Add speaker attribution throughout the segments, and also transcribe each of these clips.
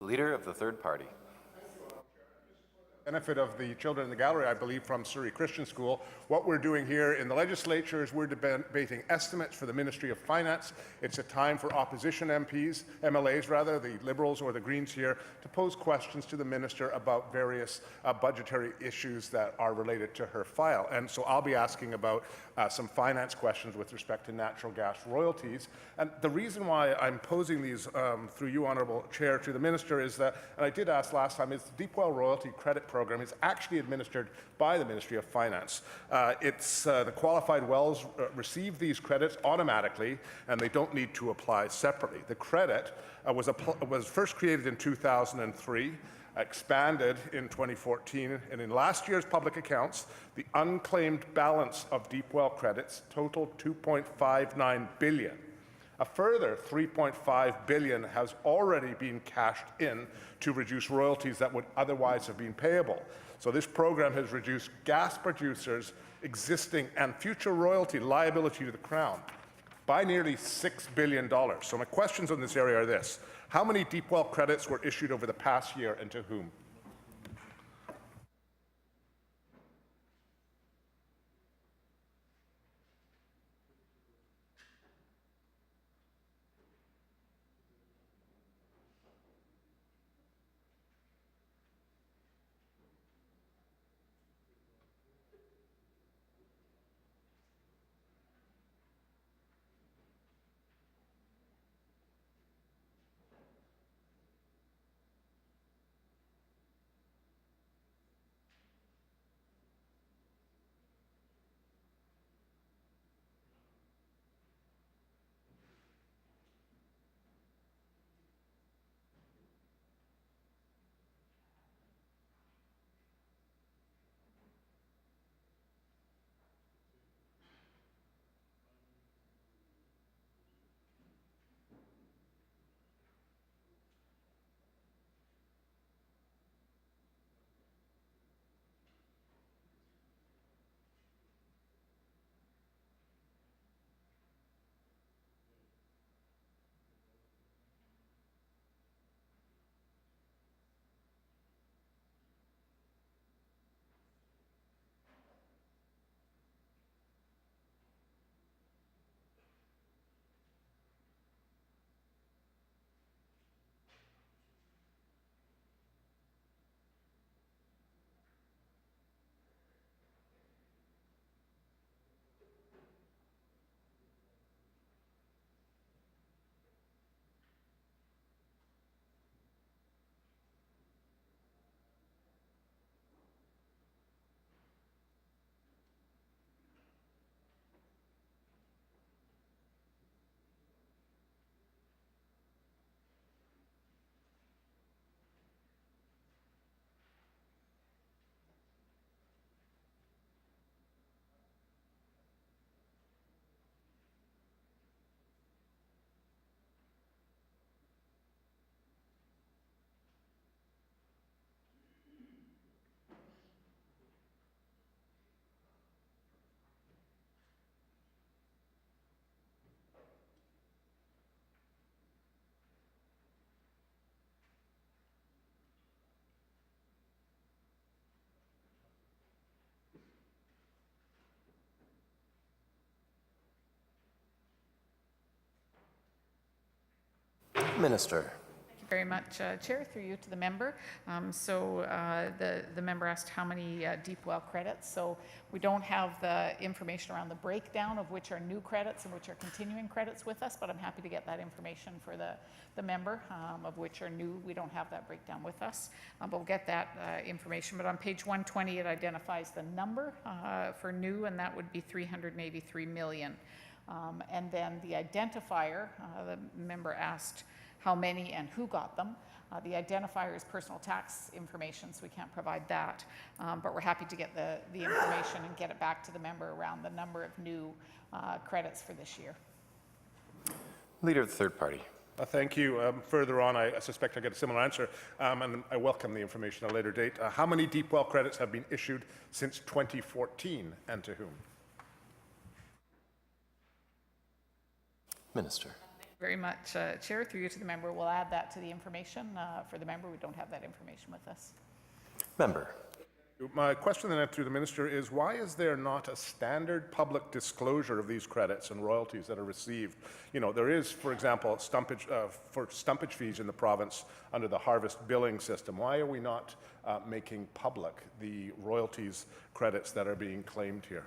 Speaker 1: Leader of the third party.
Speaker 2: Benefit of the children in the gallery, I believe, from Surrey Christian School. What we're doing here in the legislature is we're debating estimates for the Ministry of Finance. It's a time for opposition MLAs rather, the Liberals or the Greens here, to pose questions to the Minister about various budgetary issues that are related to her file. And so I'll be asking about some finance questions with respect to natural gas royalties. And the reason why I'm posing these through you, Honourable Chair, to the Minister is that, and I did ask last time, is the Deep Well Royalty Credit Program is actually administered by the Ministry of Finance. The qualified wells receive these credits automatically, and they don't need to apply separately. The credit was first created in 2003, expanded in 2014, and in last year's public accounts, the unclaimed balance of deep well credits totaled $2.59 billion. A further $3.5 billion has already been cashed in to reduce royalties that would otherwise have been payable. So this program has reduced gas producers' existing and future royalty liability to the Crown by nearly $6 billion. So my questions on this area are this: how many deep well credits were issued over the past year and to whom?
Speaker 1: Minister.
Speaker 3: Thank you very much, Chair. Through you to the member. The member asked how many deep well credits. So we don't have the information around the breakdown of which are new credits and which are continuing credits with us, but I'm happy to get that information for the member of which are new. We don't have that breakdown with us, but we'll get that information. But on page 120, it identifies the number for new, and that would be $383 million. And then the identifier, the member asked how many and who got them. The identifier is personal tax information, so we can't provide that. But we're happy to get the information and get it back to the member around the number of new credits for this year.
Speaker 1: Leader of the third party.
Speaker 2: Thank you. Further on, I suspect I get a similar answer, and I welcome the information at a later date. How many deep well credits have been issued since 2014, and to whom?
Speaker 1: Minister.
Speaker 3: Very much, Chair. Through you to the member, we'll add that to the information for the member. We don't have that information with us.
Speaker 1: Member.
Speaker 2: My question then through the minister is, why is there not a standard public disclosure of these credits and royalties that are received? You know, there is, for example, for stumpage fees in the province under the harvest billing system. Why are we not making public the royalties credits that are being claimed here?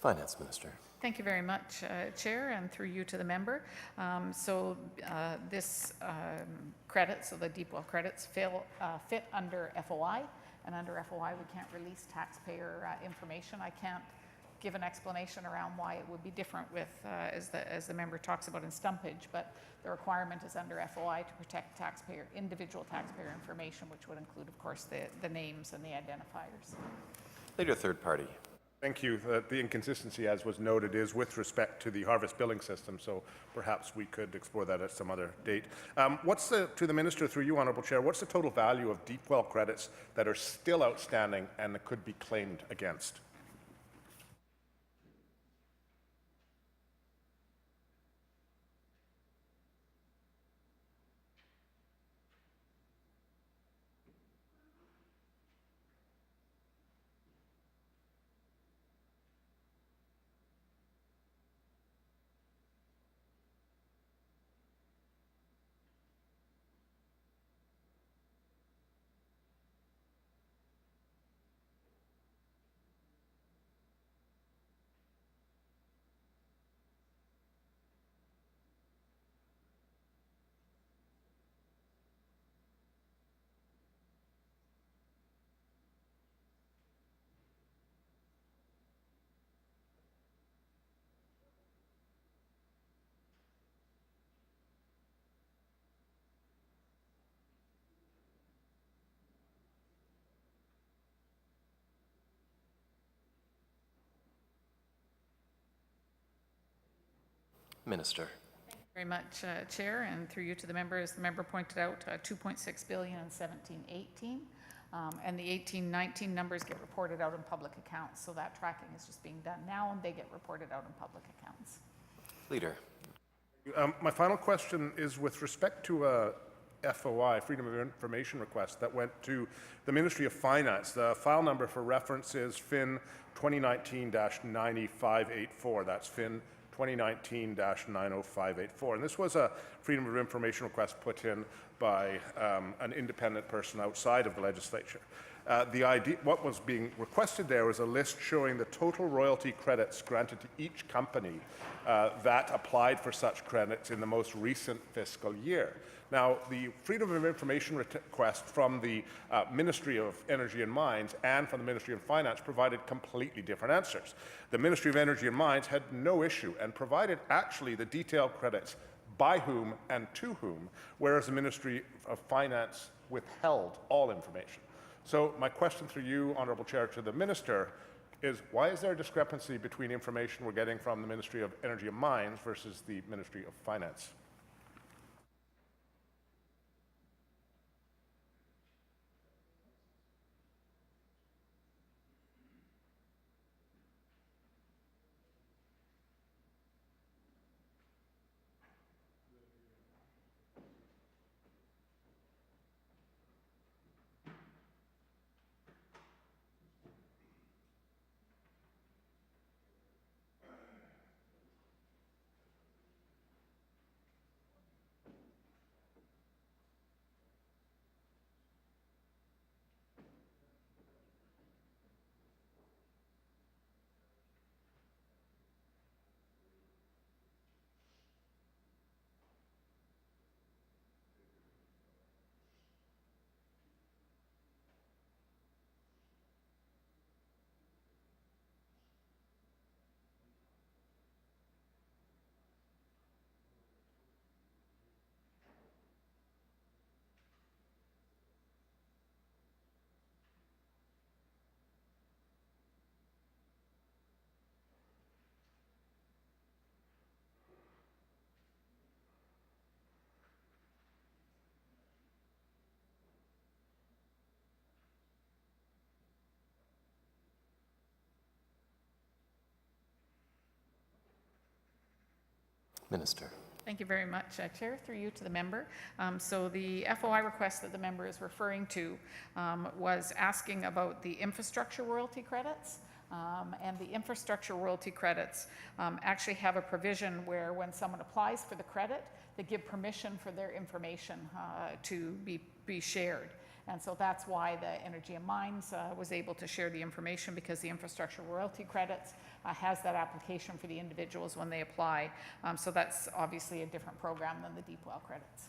Speaker 1: Finance Minister.
Speaker 3: Thank you very much, Chair, and through you to the member. This credit, so the deep well credits, fit under FOI, and under FOI we can't release taxpayer information. I can't give an explanation around why it would be different with, as the member talks about in stumpage, but the requirement is under FOI to protect individual taxpayer information, which would include, of course, the names and the identifiers.
Speaker 1: Leader, third party.
Speaker 2: Thank you. The inconsistency, as was noted, is with respect to the harvest billing system, so perhaps we could explore that at some other date. To the Minister, through you, Honourable Chair, what's the total value of deep well credits that are still outstanding and that could be claimed against?
Speaker 1: Minister.
Speaker 3: Very much, Chair, and through you to the member, as the member pointed out, 2.6 billion in 17-18, and the 18-19 numbers get reported out in public accounts, so that tracking is just being done now, and they get reported out in public accounts.
Speaker 1: Leader.
Speaker 2: My final question is with respect to a FOI, Freedom of Information request, that went to the Ministry of Finance. The file number for reference is FIN 2019-90584. That's FIN 2019-90584. And this was a Freedom of Information request put in by an independent person outside of the legislature. What was being requested there was a list showing the total royalty credits granted to each company that applied for such credits in the most recent fiscal year. Now, the Freedom of Information request from the Ministry of Energy and Mines and from the Ministry of Finance provided completely different answers. The Ministry of Energy and Mines had no issue and provided actually the detailed credits by whom and to whom, whereas the Ministry of Finance withheld all information. So my question through you, Honourable Chair, to the Minister is, why is there a discrepancy between information we're getting from the Ministry of Energy and Mines versus the Ministry of Finance?
Speaker 1: Minister.
Speaker 3: Thank you very much, Chair. Through you to the member. So the FOI request that the member is referring to was asking about the infrastructure royalty credits. And the infrastructure royalty credits actually have a provision where when someone applies for the credit, they give permission for their information to be shared. And so that's why the Energy and Mines was able to share the information, because the infrastructure royalty credits has that application for the individuals when they apply. So that's obviously a different program than the deep well credits.